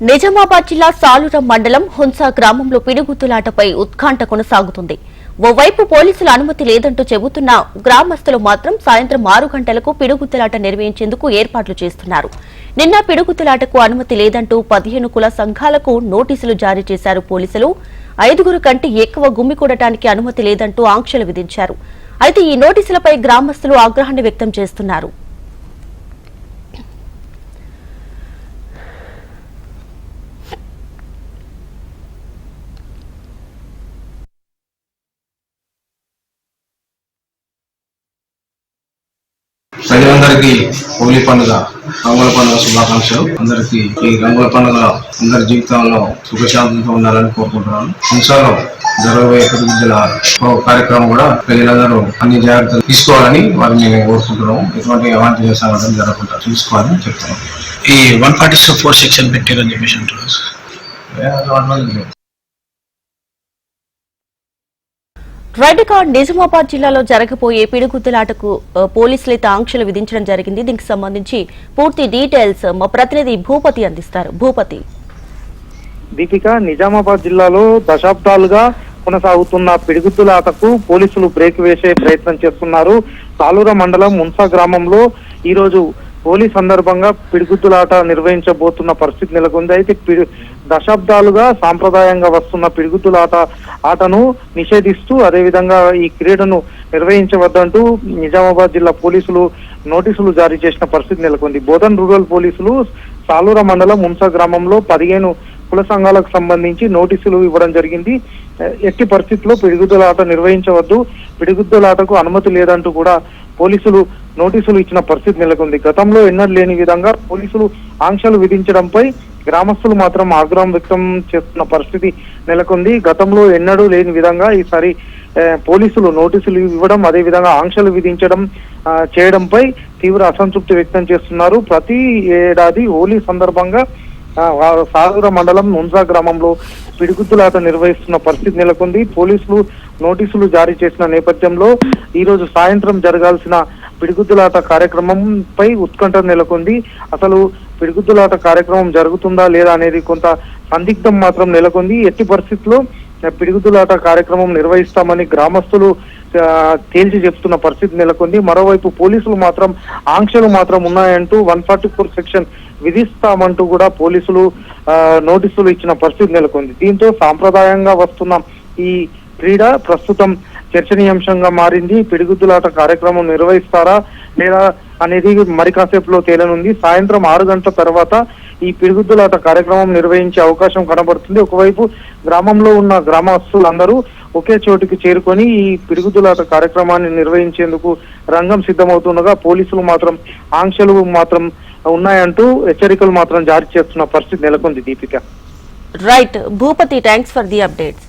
నిజామాబాద్ జిల్లా సాలూరం మండలం హున్సా గ్రామంలో పిడుగుతులాటపై ఉత్కంఠ కొనసాగుతుంది. ఓవైపు పోలీసుల అనుమతి లేదంటూ చెబుతున్న గ్రామస్తులు మాత్రం సాయంత్రం 6 గంటలకు పిడుగుతులాట నిర్వహించేందుకు ఏర్పాట్లు చేస్తున్నారు. నిన్న పిడుగుతులాటకు అనుమతి లేదంటూ 15 కుల సంఘాలకు నోటీసులు జారీ చేశారు పోలీసులు. 5 కంటే ఎక్కువ గుమ్మికూడటానికి అనుమతి లేదంటూ ఆంక్షలు విధించారు. అయితే ఈ నోటీసులపై గ్రామస్తులు ఆగ్రహాన్ని వ్యక్తం చేస్తున్నారు. ప్రజలందరికీ హోలీ పండుగ రంగుల పండుగ శుభాకాంక్షలు. అందరికీ ఈ రంగుల పండుగ అందరి జీవితంలో సుఖశాంతితో ఉండాలని కోరుకుంటున్నాను. హంసాలో జరగబోయే పిడుగుల కార్యక్రమం కూడా ప్రజలందరూ అన్ని జాగ్రత్తలు తీసుకోవాలని వారిని మేము కోరుకుంటున్నాము. ఎటువంటి అవాంఛనీయ సంఘటనలు జరగకుండా చూసుకోవాలని చెప్తున్నాం. ఈ 144 సెక్షన్ పెట్టారని చెప్పేసి అంటారు. రైడ్గా నిజామాబాద్ జిల్లాలో జరగబోయే పిడుగుతులాటకు పోలీసులైతే ఆంక్షలు విధించడం జరిగింది. దీనికి సంబంధించి పూర్తి డీటెయిల్స్ మా ప్రతినిధి భూపతి అందిస్తారు. భూపతి. దీపిక, నిజామాబాద్ జిల్లాలో దశాబ్దాలుగా కొనసాగుతున్న పిడుగుతులాటకు పోలీసులు బ్రేక్ వేసే ప్రయత్నం చేస్తున్నారు. సాలూర మండలం మున్సా గ్రామంలో ఈ రోజు హోలీ సందర్భంగా పిడుగుతులాట నిర్వహించబోతున్న పరిస్థితి నెలకొంది. అయితే దశాబ్దాలుగా సాంప్రదాయంగా వస్తున్న ఆటను నిషేధిస్తూ అదేవిధంగా ఈ క్రీడను నిర్వహించవద్దంటూ నిజామాబాద్ జిల్లా పోలీసులు నోటీసులు జారీ చేసిన పరిస్థితి నెలకొంది. బోధన్ రూరల్ పోలీసులు సాలూర మండలం మున్సా గ్రామంలో 15 కుల సంఘాలకు సంబంధించి నోటీసులు ఇవ్వడం జరిగింది. ఎట్టి పరిస్థితుల్లో పిడుగుతులాట నిర్వహించవద్దు, పిడుగుతులాటకు అనుమతి లేదంటూ కూడా పోలీసులు నోటీసులు ఇచ్చిన పరిస్థితి నెలకొంది. గతంలో ఎన్నడూ లేని విధంగా పోలీసులు ఆంక్షలు విధించడంపై గ్రామస్తులు మాత్రం ఆగ్రహం వ్యక్తం చేస్తున్న పరిస్థితి నెలకొంది. గతంలో ఎన్నడూ లేని విధంగా ఈసారి పోలీసులు నోటీసులు ఇవ్వడం, అదేవిధంగా ఆంక్షలు విధించడం చేయడంపై తీవ్ర అసంతృప్తి వ్యక్తం చేస్తున్నారు. ప్రతి ఏడాది హోలీ సందర్భంగా సాగర మండలం మున్సా గ్రామంలో పిడుగుతులాట నిర్వహిస్తున్న పరిస్థితి నెలకొంది. పోలీసులు నోటీసులు జారీ చేసిన నేపథ్యంలో ఈ రోజు సాయంత్రం జరగాల్సిన పిడుగుతులాట కార్యక్రమంపై ఉత్కంఠ నెలకొంది. అసలు పిడుగుతులాట కార్యక్రమం జరుగుతుందా లేదా అనేది కొంత సందిగ్ధం మాత్రం నెలకొంది. ఎట్టి పరిస్థితుల్లో పిడుగుతులాట కార్యక్రమం నిర్వహిస్తామని గ్రామస్తులు తేల్చి చెప్తున్న పరిస్థితి నెలకొంది. మరోవైపు పోలీసులు మాత్రం ఆంక్షలు మాత్రం ఉన్నాయంటూ 144 సెక్షన్ విధిస్తామంటూ కూడా పోలీసులు నోటీసులు ఇచ్చిన పరిస్థితి నెలకొంది. దీంతో సాంప్రదాయంగా వస్తున్న ఈ క్రీడ ప్రస్తుతం చర్చనీయాంశంగా మారింది. పిడుగుతులాట కార్యక్రమం నిర్వహిస్తారా లేదా అనేది మరి కాసేపులో తేలనుంది. సాయంత్రం 6 గంటల తర్వాత ఈ పిడుగుతులాట కార్యక్రమం నిర్వహించే అవకాశం కనబడుతుంది. ఒకవైపు గ్రామంలో ఉన్న గ్రామస్తులందరూ ఒకే చోటుకి చేరుకొని ఈ పిడుగుతులాట కార్యక్రమాన్ని నిర్వహించేందుకు రంగం సిద్ధమవుతుండగా పోలీసులు మాత్రం ఆంక్షలు మాత్రం ఉన్నాయంటూ హెచ్చరికలు మాత్రం జారీ చేస్తున్న పరిస్థితి నెలకొంది. Deepika. Right Bhupathi, thanks for the updates.